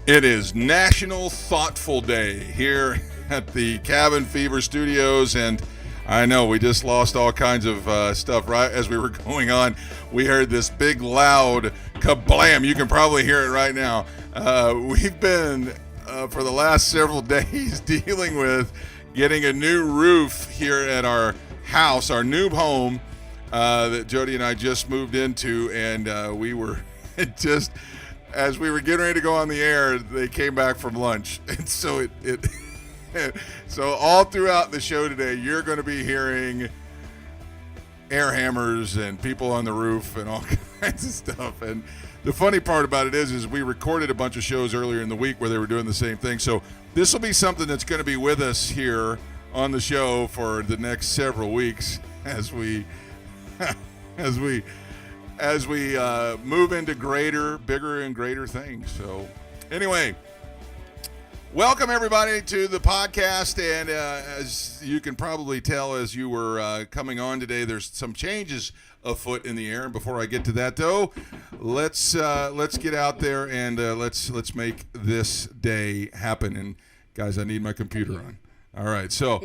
It is National Thoughtful Day here at the Cabin Fever Studios, and I know we just lost all kinds of stuff right as we were going on. We heard this big, loud kablam. You can probably hear it right now. We've been, for the last several days, dealing with getting a new roof here at our house, our new home that Jody and I just moved into, and we were just... As we were getting ready to go on the air, they came back from lunch. And so so all throughout the show today, you're going to be hearing air hammers and people on the roof and all kinds of stuff. And the funny part about it is we recorded a bunch of shows earlier in the week where they were doing the same thing. So this will be something that's going to be with us here on the show for the next several weeks as we move into bigger and greater things. So anyway, welcome everybody to the podcast. And as you can probably tell as you were coming on today, there's some changes afoot in the air. And before I get to that, though, let's get out there and let's make this day happen. And guys, I need my computer on. All right, so.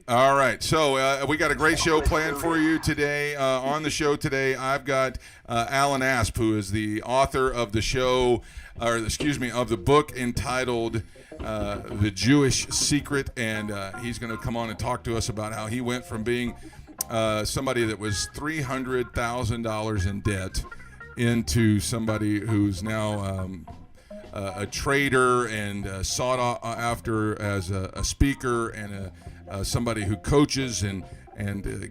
We got a great show planned for you today. On the show today, I've got Alan Asp, who is the author of the show, of the book entitled The Jewish Secret, and he's going to come on and talk to us about how he went from being somebody that was $300,000 in debt into somebody who's now a trader and sought after as a speaker and somebody who coaches and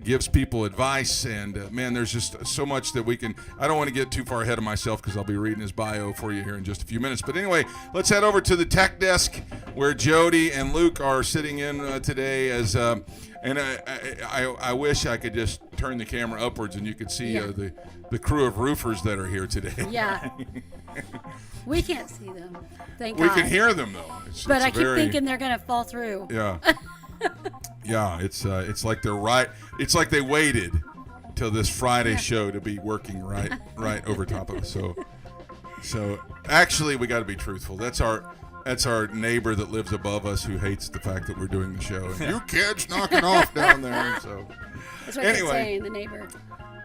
gives people advice. And man, there's just so much that we can. I don't want to get too far ahead of myself because I'll be reading his bio for you here in just a few minutes. But anyway, let's head over to the tech desk where Jody and Luke are sitting in today. And I wish I could just turn the camera upwards and you could see the crew of roofers that are here today. Yeah. We can't see them. Thank we God. can hear them though. But I keep thinking they're gonna fall through. Yeah. Yeah, it's like they're right. It's like they waited till this Friday show to be working right over top of us. So actually, we got to be truthful. That's our neighbor that lives above us who hates the fact that we're doing the show. And you kids knocking off down there. So that's what they're saying, the neighbor.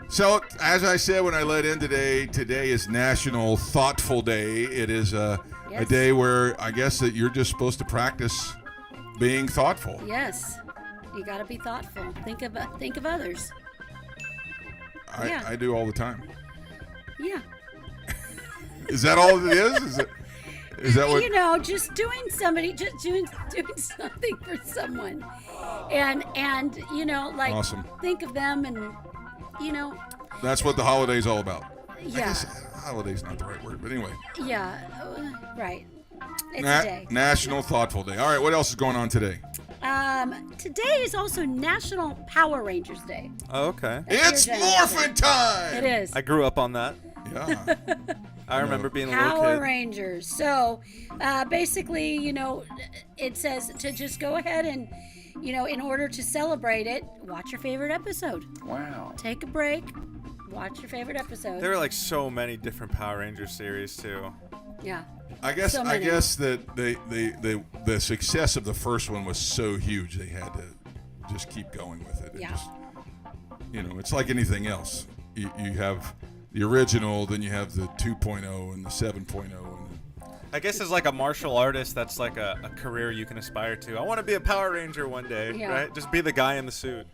So as I said when I led in today is National Thoughtful Day. It is a day where I guess that you're just supposed to practice being thoughtful. Yes, you got to be thoughtful. Think of others. I do all the time. Yeah. Is that all it is? Is that what? Just doing something for someone, and awesome. Think of them, and That's what the holiday's all about. Yeah. I guess holiday's not the right word, but anyway. Yeah. Right. It's a day. National Thoughtful Day. All right, what else is going on today? Today is also National Power Rangers Day. Oh, okay. It's morphin' time! It is. I grew up on that. Yeah. I remember being a little kid. Power Rangers. So, basically, it says to just go ahead and, in order to celebrate it, watch your favorite episode. Wow. Take a break. Watch your favorite episode. There were like so many different Power Rangers series too. Yeah. I guess that the success of the first one was so huge they had to just keep going with it. Yeah. Just, it's like anything else. You have the original, then you have the 2.0 and the 7.0. I guess as like a martial artist, that's like a career you can aspire to. I want to be a Power Ranger one day, right? Just be the guy in the suit.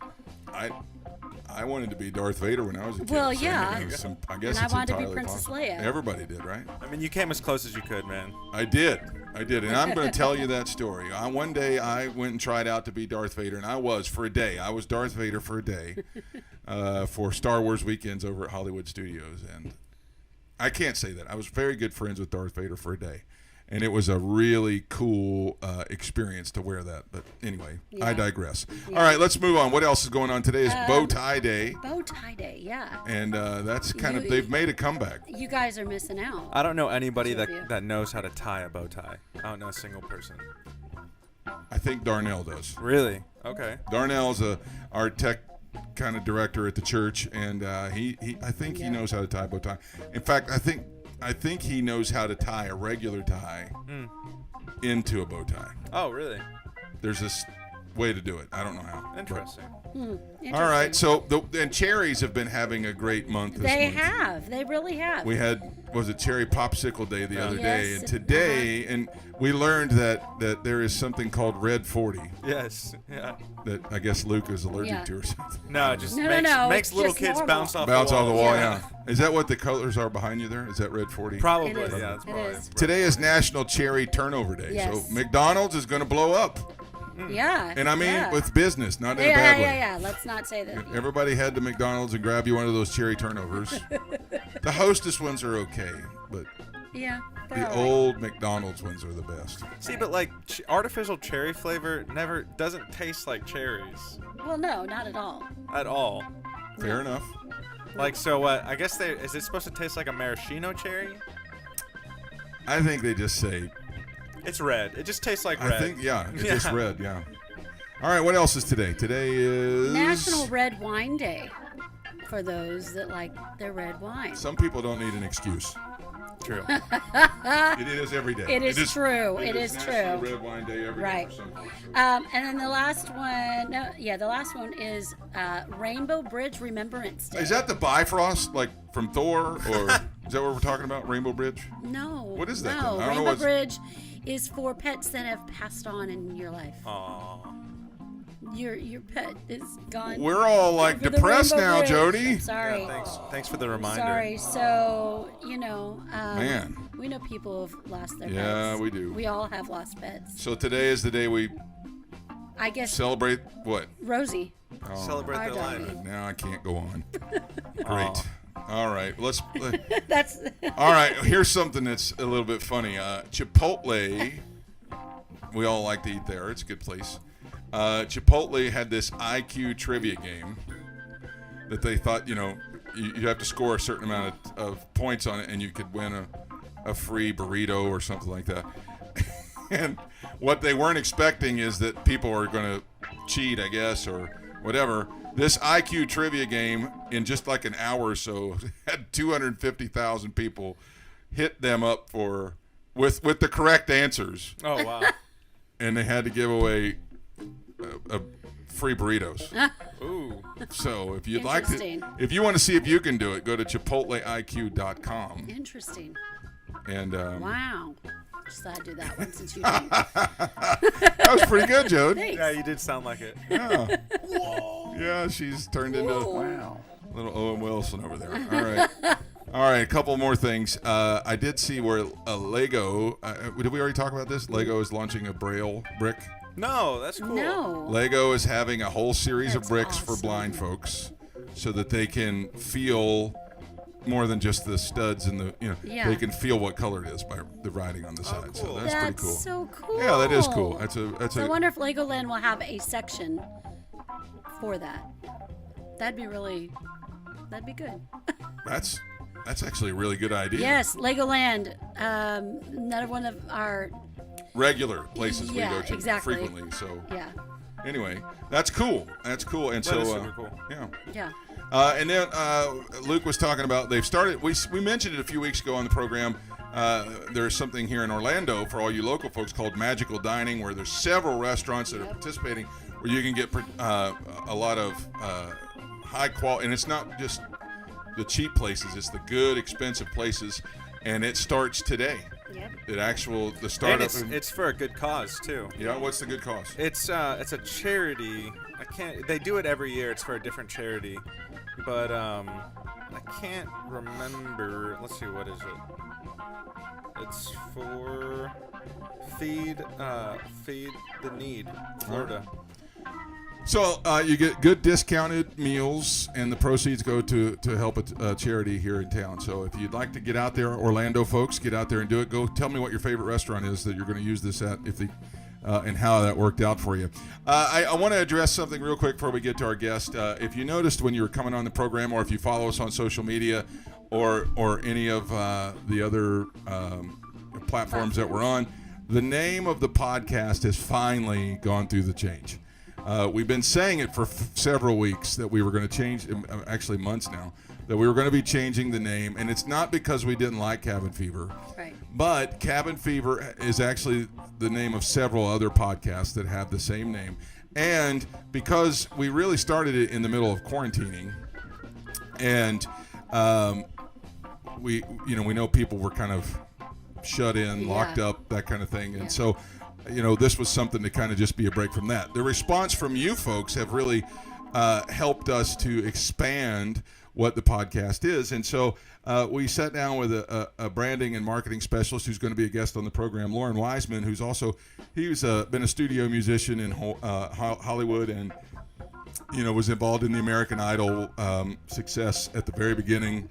I wanted to be Darth Vader when I was a kid. Well, so yeah. I guess and it's I wanted to be entirely Princess possible. Leia. Everybody did, right? I mean, you came as close as you could, man. I did, and I'm going to tell you that story. One day I went and tried out to be Darth Vader, and I was for a day. I was Darth Vader for a day for Star Wars weekends over at Hollywood Studios, and I can't say that. I was very good friends with Darth Vader for a day. And it was a really cool experience to wear that. But anyway, I digress. Yeah. All right, let's move on. What else is going on? Today is Bow Tie Day. Bow Tie Day, yeah. And that's they've made a comeback. You guys are missing out. I don't know anybody that knows how to tie a bow tie. I don't know a single person. I think Darnell does. Really? Okay. Darnell's our tech kind of director at the church, and I think he knows how to tie a bow tie. In fact, I think I think he knows how to tie a regular tie into a bow tie. Oh, really? There's this way to do it. I don't know how. Interesting. All right. So and cherries have been having a great month this They month. have. They really have. We had was it Cherry Popsicle Day the other day, Yes. and today, and we learned that there is something called Red 40 Yes. Yeah. that I guess Luke is allergic Yeah. to or something. No, it just No, makes, no, makes it's little just kids normal. bounce off Bounce the off the wall, Yeah. yeah. Is that what the colors are behind you there? Is that Red 40? Probably. It is. Yeah. That's It probably. is. Today is National Cherry Turnover Day, Yes. so McDonald's is going to blow up, Yeah. and I mean yeah. with business, not in a Yeah, bad way. yeah. Let's not say that. Everybody head to McDonald's and grab you one of those cherry turnovers. The Hostess ones are okay, but Yeah. they're the all right. old McDonald's ones are the best. See, but like artificial cherry flavor never doesn't taste like cherries Well, no, not at all. at all. Fair enough. Like, so I guess is it supposed to taste like a maraschino cherry? I think they just say, It's red. It just tastes like red. I think, yeah, it's just red, yeah. All right, what else is today? Today is... National Red Wine Day for those that like their red wine. Some people don't need an excuse. True. It is every day. It is true. It is National true. Red Wine Day every day Right. for some folks. And then the last one, the last one is Rainbow Bridge Remembrance Day. Is that the Bifrost, like from Thor, or is that what we're talking about, Rainbow Bridge? No. What is that then? No, I don't know Rainbow what's- Bridge is for pets that have passed on in your life. Aww. Your pet is gone. We're all like over the depressed Rainbow now, Bridge. Jody. I'm sorry. Yeah, thanks for the reminder. Sorry. So, Man. we know people have lost their Yeah, pets. we do. We all have lost pets. So today is the day we I guess celebrate what? Rosie. Oh, Celebrate Our their dog. life. now I can't go on. Great. Aw. All right, That's all right, here's something that's a little bit funny. Chipotle, we all like to eat there. It's a good place. Chipotle had this IQ trivia game that they thought, you have to score a certain amount of points on it, and you could win a free burrito or something like that. And what they weren't expecting is that people are going to cheat, I guess, or whatever. This IQ trivia game, in just like an hour or so, had 250,000 people hit them up with the correct answers, Oh wow. and they had to give away free burritos. Ooh. So if you'd like to, Interesting. if you want to see if you can do it, go to chipotleiq.com. interesting. And Wow. Just thought I'd do that one since you didn't. that was pretty good, Jode. Thanks. Yeah, you did sound like it. Yeah. Yeah, she's turned into little Owen Wilson over there. All right. All right, a couple more things. I did see where Lego, did we already talk about this? Lego is launching a Braille brick. No, that's cool. No. Lego is having a whole series of That's bricks for awesome. blind folks so that they can feel more than just the studs and the, Yeah. they can feel what color it is by the writing on the side. cool. So that's pretty cool. so cool. Yeah, that is cool. That's So I a wonder if Legoland will have a section for that. That'd be good. that's actually a really good idea. Yes, Legoland. Another one of our Regular places we Yeah, go to exactly. frequently. So yeah. anyway, that's cool. That's cool. And That so is super cool. yeah. Yeah. And then Luke was talking about they've started. We mentioned it a few weeks ago on the program. There's something here in Orlando for all you local folks called Magical Dining, where there's several restaurants that are participating, where you can get a lot of high quality, and it's not just the cheap places; it's the good, expensive places. And it starts today. Yep. The startup. And it's for a good cause too. Yeah, what's the good cause? It's a charity. They do it every year. It's for a different charity, but I can't remember. Let's see, what is it? It's for Feed the Need, Florida. So you get good discounted meals, and the proceeds go to help a charity here in town. So if you'd like to get out there, Orlando folks, get out there and do it. Go tell me what your favorite restaurant is that you're going to use this at, and how that worked out for you. I want to address something real quick before we get to our guest. If you noticed when you were coming on the program, or if you follow us on social media, or any of the other platforms that we're on, the name of the podcast has finally gone through the change. We've been saying it for several weeks that we were going to change, actually months now, that we were going to be changing the name, and it's not because we didn't like Cabin Fever. Right. But Cabin Fever is actually the name of several other podcasts that have the same name. And because we really started it in the middle of quarantining, and we know people were kind of shut in, locked up, that kind of thing. And so, this was something to kind of just be a break from that. The response from you folks have really helped us to expand what the podcast is. And so we sat down with a branding and marketing specialist who's going to be a guest on the program, Lauren Wiseman, who's been a studio musician in Hollywood, and was involved in the American Idol success at the very beginning.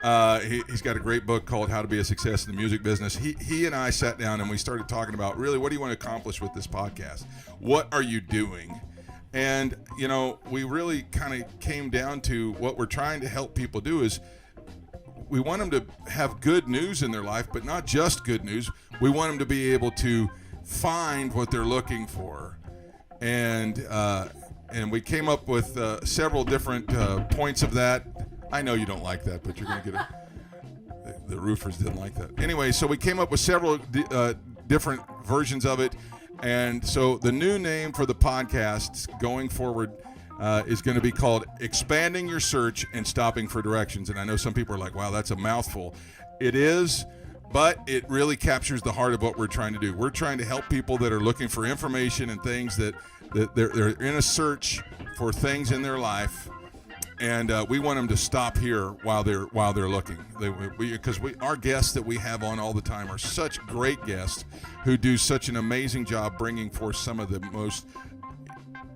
He's got a great book called How to Be a Success in the Music Business. He and I sat down and we started talking about, really, what do you want to accomplish with this podcast? What are you doing? And, we really kind of came down to what we're trying to help people do is we want them to have good news in their life, but not just good news. We want them to be able to find what they're looking for. And we came up with several different points of that. I know you don't like that, but you're going to get the roofers didn't like that. Anyway, so we came up with several different versions of it. And so the new name for the podcast going forward is going to be called Expanding Your Search and Stopping for Directions. And I know some people are like, wow, that's a mouthful. It is, but it really captures the heart of what we're trying to do. We're trying to help people that are looking for information and things that they're in a search for things in their life. And we want them to stop here while they're looking. Because our guests that we have on all the time are such great guests who do such an amazing job bringing forth some of the most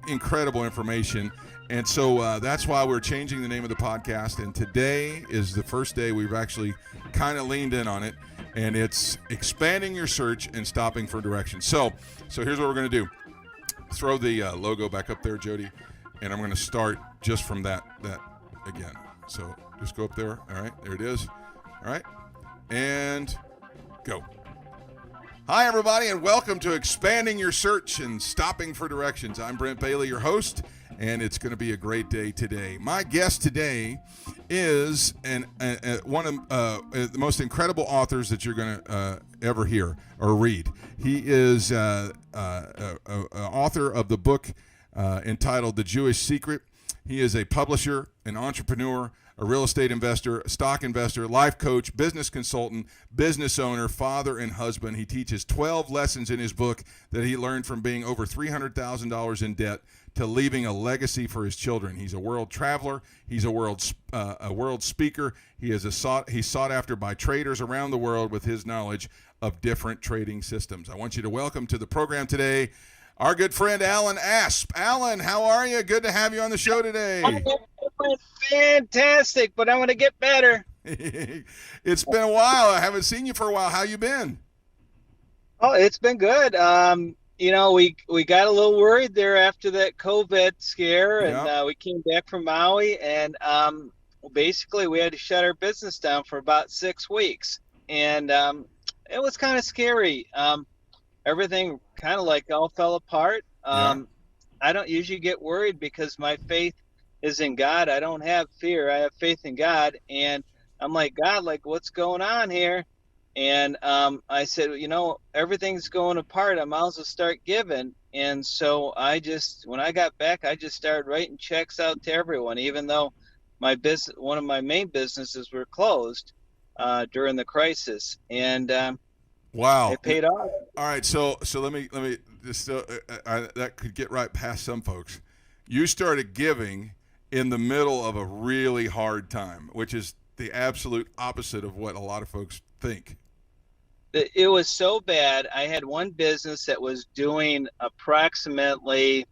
incredible information. And so that's why we're changing the name of the podcast. And today is the first day we've actually kind of leaned in on it. And it's Expanding Your Search and Stopping for Directions. So here's what we're going to do. Throw the logo back up there, Jody. And I'm going to start just from that again. So just go up there. All right, there it is. All right, and go. Hi, everybody, and welcome to Expanding Your Search and Stopping for Directions. I'm Brent Bailey, your host, and it's going to be a great day today. My guest today is one of the most incredible authors that you're going to ever hear or read. He is an author of the book entitled The Jewish Secret. He is a publisher, an entrepreneur, a real estate investor, a stock investor, life coach, business consultant, business owner, father, and husband. He teaches 12 lessons in his book that he learned from being over $300,000 in debt to leaving a legacy for his children. He's a world traveler. He's a world speaker. He's sought after by traders around the world with his knowledge of different trading systems. I want you to welcome to the program today our good friend, Alan Asp. Alan, how are you? Good to have you on the show today. Fantastic, but I'm going to get better. It's been a while. I haven't seen you for a while. How you been? Oh, it's been good. We got a little worried there after that COVID scare, and we came back from Maui, and basically we had to shut our business down for about 6 weeks, and it was kind of scary. Everything kind of like all fell apart. I don't usually get worried because my faith is in God. I don't have fear. I have faith in God. And I'm like, God, like, what's going on here? And I said, everything's going apart. I might as well start giving. And so when I got back, I just started writing checks out to everyone, even though one of my main businesses were closed during the crisis. And wow, it paid off. All right, so let me just that could get right past some folks. You started giving in the middle of a really hard time, which is the absolute opposite of what a lot of folks think. It was so bad. I had one business that was doing approximately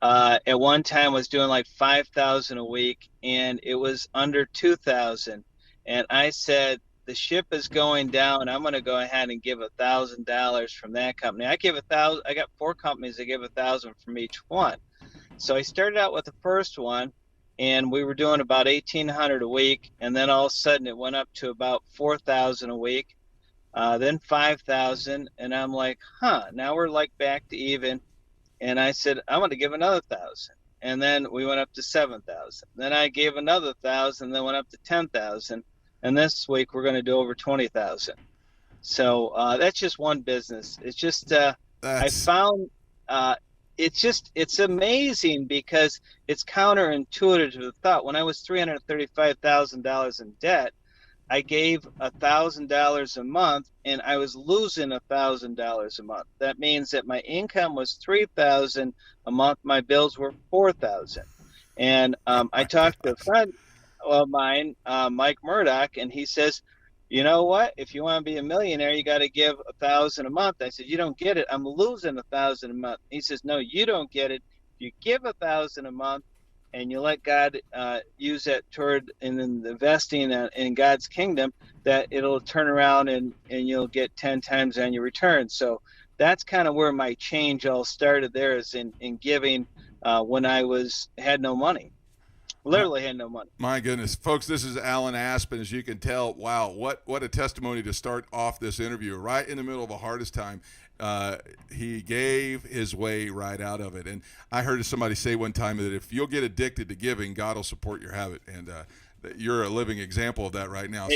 at one time was doing like $5,000 a week, and it was under $2,000. And I said, the ship is going down. I'm going to go ahead and give $1,000 from that company. I got 4 companies. I give $1,000 from each one. So I started out with the first one, and we were doing about $1,800 a week. And then all of a sudden it went up to about $4,000 a week, then $5,000. And I'm like, now we're like back to even. And I said, I'm going to give another $1,000. and then we went up to 7,000. Then I gave another 1,000, then went up to 10,000, and this week we're going to do over 20,000. So that's just one business. It's just I found it's amazing because it's counterintuitive to the thought. When I was $335,000 in debt, I gave $1,000 a month, and I was losing $1,000 a month. That means that my income was $3,000 a month. My bills were $4,000. And I talked to a friend of mine, Mike Murdoch, and he says, you know what? If you want to be a millionaire, you got to give $1,000 a month. I said, you don't get it. I'm losing $1,000 a month. He says, no, you don't get it. If you give $1,000 a month and you let God use that toward in investing in God's kingdom, that it'll turn around and you'll get 10 times on your return. So that's kind of where my change all started there, is in giving when I had no money. Literally had no money. My goodness, folks, this is Alan Aspen. As you can tell, wow, what a testimony to start off this interview. Right in the middle of the hardest time, he gave his way right out of it. And I heard somebody say one time that if you'll get addicted to giving, God will support your habit. And you're a living example of that right now.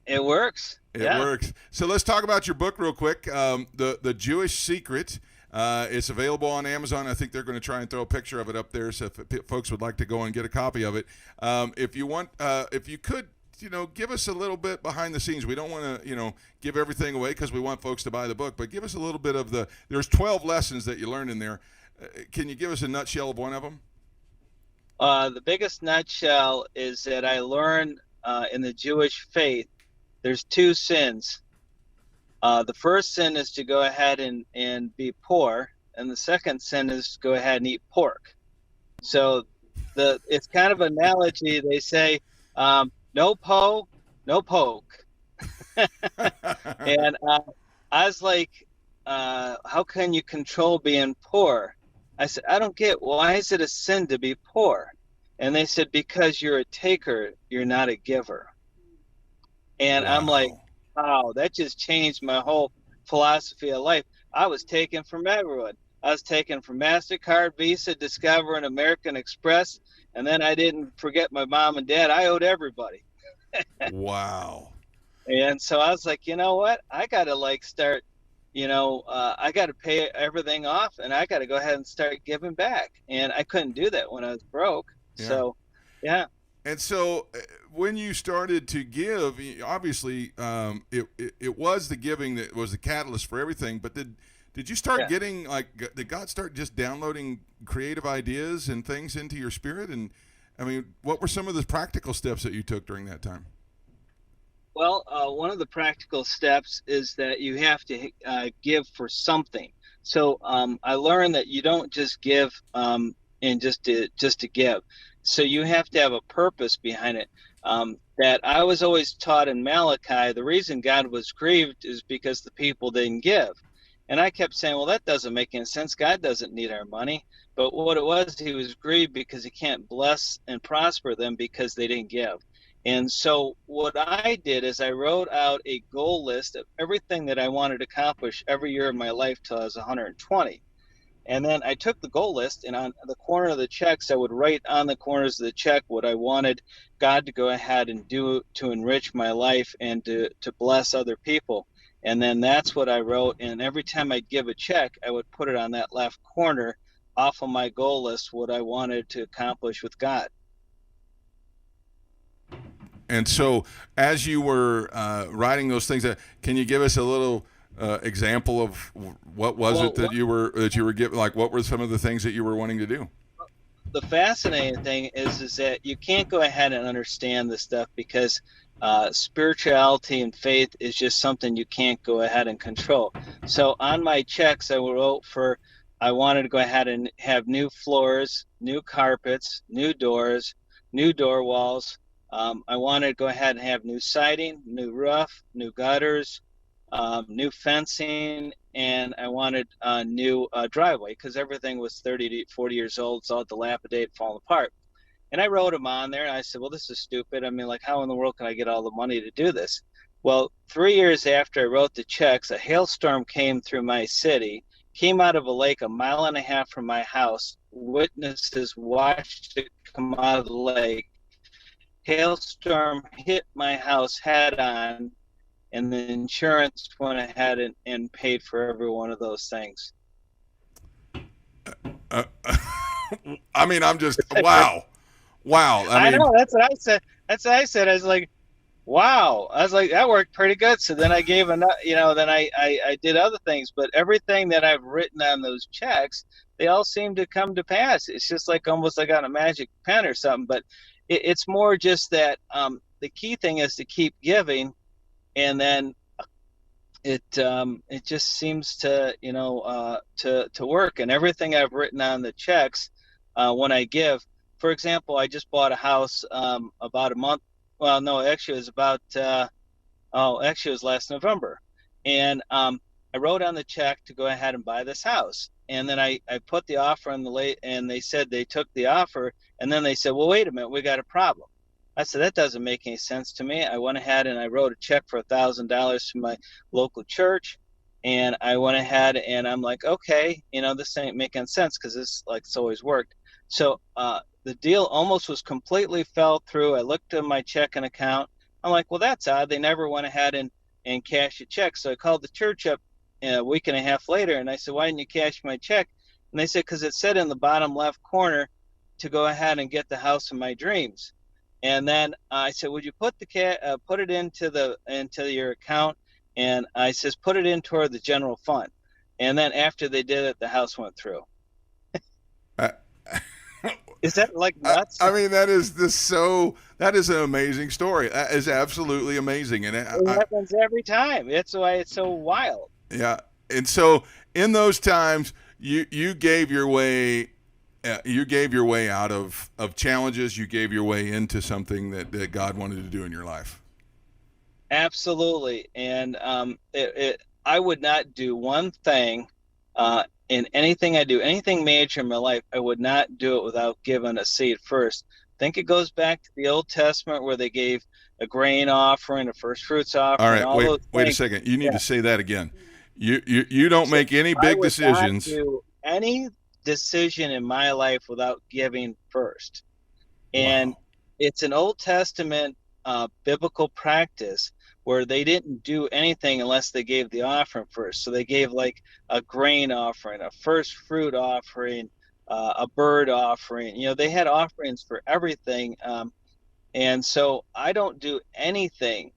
It works. It works. So let's talk about your book real quick. The Jewish Secret. It's available on Amazon. I think they're going to try and throw a picture of it up there, so if folks would like to go and get a copy of it. If you could, give us a little bit behind the scenes. We don't want to, give everything away because we want folks to buy the book, but give us a little bit of there's 12 lessons that you learned in there. Can you give us a nutshell of one of them? The biggest nutshell is that I learned in the Jewish faith, there's 2 sins. The first sin is to go ahead and be poor, and the second sin is to go ahead and eat pork. So it's kind of an analogy. They say, no po, no poke. And I was like, how can you control being poor? I said, I don't get, why is it a sin to be poor? And they said, because you're a taker, you're not a giver. And wow. I'm like, wow, that just changed my whole philosophy of life. I was taken from everyone. I was taken from MasterCard, Visa, Discover, and American Express. And then I didn't forget my mom and dad. I owed everybody. Wow. And so I was like, you know what? I got to start, I got to pay everything off, and I got to go ahead and start giving back. And I couldn't do that when I was broke. Yeah. So, yeah. And so when you started to give, obviously it was the giving that was the catalyst for everything, but did you start getting, did God start just downloading creative ideas and things into your spirit? And, I mean, what were some of the practical steps that you took during that time? Well, one of the practical steps is that you have to give for something. So I learned that you don't just give and just to give. So you have to have a purpose behind it. That I was always taught in Malachi, the reason God was grieved is because the people didn't give. And I kept saying, well, that doesn't make any sense. God doesn't need our money. But what it was, he was grieved because he can't bless and prosper them because they didn't give. And so what I did is I wrote out a goal list of everything that I wanted to accomplish every year of my life till I was 120. And then I took the goal list, and on the corner of the checks, I would write on the corners of the check what I wanted God to go ahead and do to enrich my life and to bless other people. And then that's what I wrote. And every time I'd give a check, I would put it on that left corner off of my goal list, what I wanted to accomplish with God. And so as you were writing those things, can you give us a little example of what was it that you were giving? Like, what were some of the things that you were wanting to do? The fascinating thing is that you can't go ahead and understand this stuff because spirituality and faith is just something you can't go ahead and control. So on my checks, I wrote I wanted to go ahead and have new floors, new carpets, new doors, new door walls. I wanted to go ahead and have new siding, new roof, new gutters, new fencing, and I wanted a new driveway because everything was 30 to 40 years old. It's all dilapidated, falling apart. And I wrote them on there, and I said, well, this is stupid. I mean, how in the world can I get all the money to do this? Well, 3 years after I wrote the checks, a hailstorm came through my city, came out of a lake 1.5 miles from my house. Witnesses watched it come out of the lake. Hailstorm hit my house head on, and the insurance went ahead and paid for every one of those things. I mean, I'm just wow. I mean, know, that's what I said. I was like, wow. I was like, that worked pretty good. So then I gave enough, then I did other things, but everything that I've written on those checks, they all seem to come to pass. It's just like almost like on a magic pen or something, but it's more just that the key thing is to keep giving, and then it just seems to to work. And everything I've written on the checks, when I give, for example, I just bought a house about a month. Well, no, actually it was about actually it was last November, and I wrote on the check to go ahead and buy this house, and then I put the offer on the late, and they said they took the offer, and then they said, well, wait a minute, we got a problem. I said, that doesn't make any sense to me. I went ahead and I wrote a check for $1,000 to my local church, and I went ahead and I'm like, okay, this ain't making sense, because this it's always worked. So the deal almost was completely fell through. I looked at my checking account. I'm like, well, that's odd. They never went ahead and cashed a check. So I called the church up a week and a half later, and I said, why didn't you cash my check? And they said, because it said in the bottom left corner to go ahead and get the house of my dreams. And then I said, would you put it into your account? And I says, put it in toward the general fund. And then after they did it, the house went through. Is that like nuts? I mean, that is an amazing story. That is absolutely amazing. And it happens every time. That's why it's so wild. Yeah. And so in those times, you gave your way. You gave your way out of challenges. You gave your way into something that God wanted to do in your life. Absolutely. And I would not do one thing in anything I do, anything major in my life, I would not do it without giving a seed first. I think it goes back to the Old Testament where they gave a grain offering, a first fruits offering. All right, wait a second. You need to say that again. You don't make any big decisions. I would not do any decision in my life without giving first. And it's an Old Testament biblical practice where they didn't do anything unless they gave the offering first. So they gave like a grain offering, a first fruit offering, a bird offering. They had offerings for everything. And so I don't do anything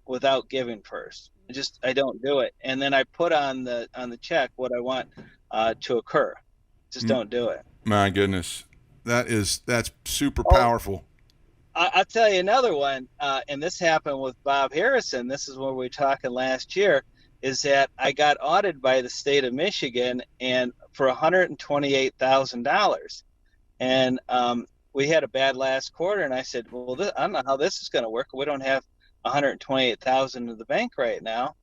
without giving first. I don't do it. And then I put on the check what I want to occur. Just don't do it. My goodness. That's super powerful. I'll tell you another one, and this happened with Bob Harrison. This is when we were talking last year, is that I got audited by the state of Michigan and for $128,000. And we had a bad last quarter, and I said, well, I don't know how this is going to work. We don't have $128,000 in the bank right now.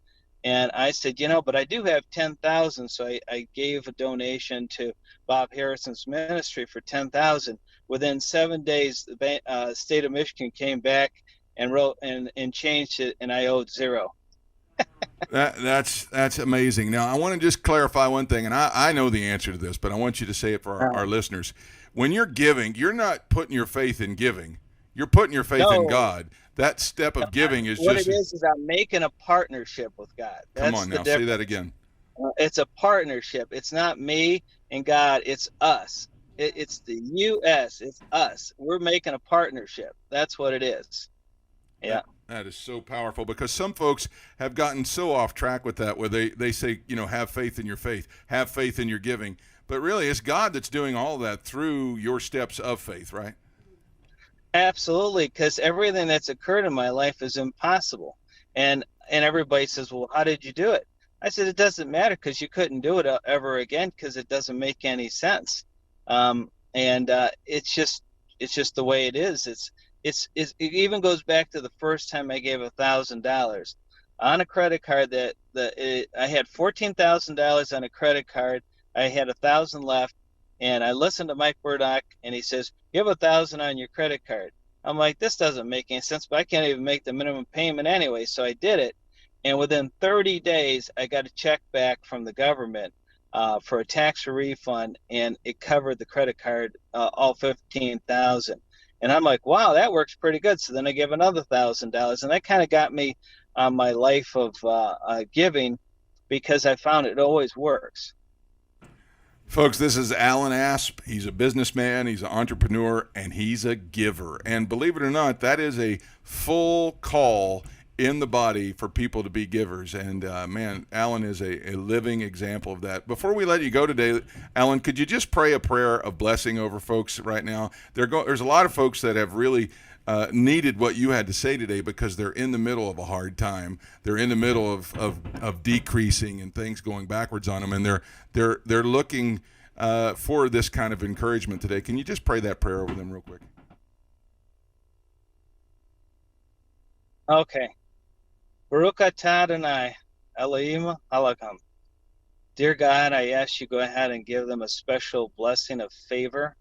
And I said, but I do have $10,000. So I gave a donation to Bob Harrison's ministry for $10,000. Within 7 days, the state of Michigan came back and wrote and changed it, and I owed zero. That's amazing. Now, I want to just clarify one thing, and I know the answer to this, but I want you to say it for our listeners. When you're giving, you're not putting your faith in giving. You're putting your faith in God. That step of giving is what it is I'm making a partnership with God. Come on now, say that again. It's a partnership. It's not me and God. It's us. It's the U.S. It's us. We're making a partnership. That's what it is. Yeah. That is so powerful, because some folks have gotten so off track with that, where they say, have faith in your faith, have faith in your giving. But really, it's God that's doing all that through your steps of faith, right? Absolutely, because everything that's occurred in my life is impossible. And everybody says, well, how did you do it? I said, it doesn't matter, because you couldn't do it ever again, because it doesn't make any sense. It's just the way it is. It even goes back to the first time I gave $1,000 on a credit card. I had $14,000 on a credit card. I had $1,000 left, and I listened to Mike Burdock, and he says, "You have $1,000 on your credit card." I'm like, this doesn't make any sense, but I can't even make the minimum payment anyway. So I did it, and within 30 days, I got a check back from the government for a tax refund, and it covered the credit card, all 15,000. And I'm like, wow, that works pretty good. So then I give another $1,000, and that kind of got me on my life of giving, because I found it always works. Folks, this is Alan Asp. He's a businessman, he's an entrepreneur, and he's a giver. And believe it or not, that is a full call in the body for people to be givers. And man, Alan is a living example of that. Before we let you go today, Alan, could you just pray a prayer of blessing over folks right now? There's a lot of folks that have really needed what you had to say today, because they're in the middle of a hard time. They're in the middle of decreasing and things going backwards on them, and they're looking for this kind of encouragement today. Can you just pray that prayer over them real quick? Okay. Baruch atah Adonai, Elohim Halakam. Dear God, I ask you go ahead and give them a special blessing of favor.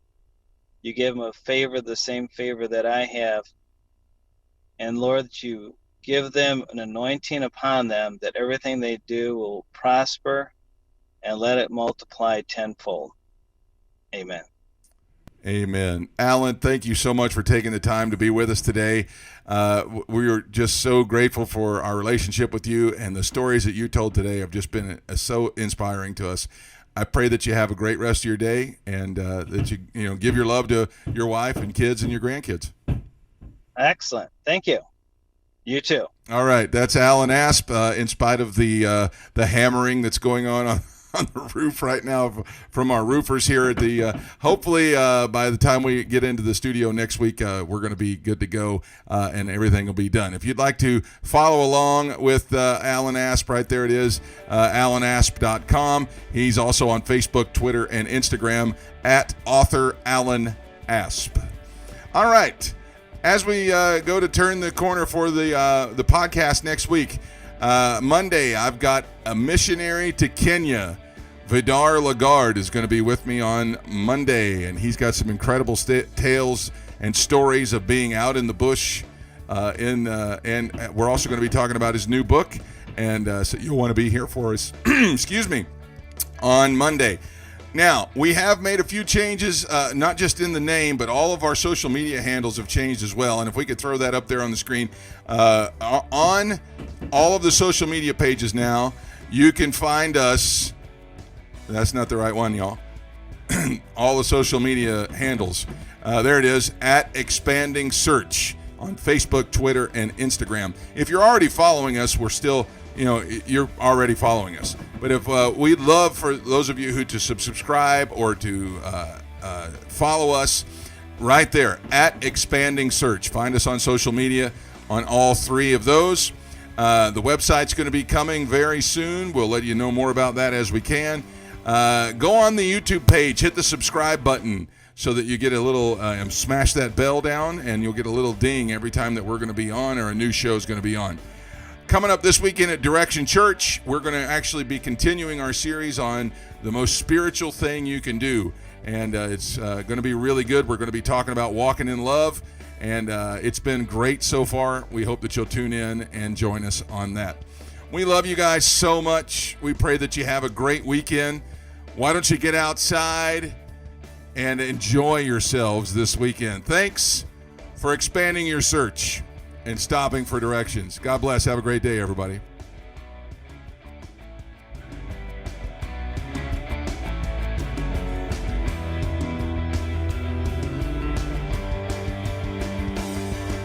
You give them a favor, the same favor that I have. And Lord, that you give them an anointing upon them, that everything they do will prosper, and let it multiply tenfold. Amen. Amen. Alan, thank you so much for taking the time to be with us today. We are just so grateful for our relationship with you, and the stories that you told today have just been so inspiring to us. I pray that you have a great rest of your day, and that you give your love to your wife and kids and your grandkids. Excellent. Thank you. You too. All right. That's Alan Asp, in spite of the hammering that's going on the roof right now from our roofers here at the hopefully by the time we get into the studio next week, we're going to be good to go, and everything will be done. If you'd like to follow along with Alan Asp, right there it is, alanasp.com. He's also on Facebook, Twitter, and Instagram at author Alan Asp. All right. As we go to turn the corner for the podcast next week, Monday, I've got a missionary to Kenya. Vidar Lagarde is going to be with me on Monday, and he's got some incredible tales and stories of being out in the bush. And we're also going to be talking about his new book, and so you'll want to be here for us, excuse me, on Monday. Now, we have made a few changes, not just in the name, but all of our social media handles have changed as well. And if we could throw that up there on the screen, on all of the social media pages now, you can find us. That's not the right one, y'all. All the social media handles. There it is, at Expanding Search on Facebook, Twitter, and Instagram. If you're already following us, we're still... you're already following us. But if we'd love for those of you who to subscribe or to follow us right there at Expanding Search. Find us on social media on all three of those. The website's going to be coming very soon. We'll let you know more about that as we can. Go on the YouTube page, hit the subscribe button so that you get a little, smash that bell down, and you'll get a little ding every time that we're going to be on or a new show is going to be on. Coming up this weekend at Direction Church, we're going to actually be continuing our series on the most spiritual thing you can do. And it's going to be really good. We're going to be talking about walking in love. And it's been great so far. We hope that you'll tune in and join us on that. We love you guys so much. We pray that you have a great weekend. Why don't you get outside and enjoy yourselves this weekend? Thanks for expanding your search and stopping for directions. God bless. Have a great day, everybody.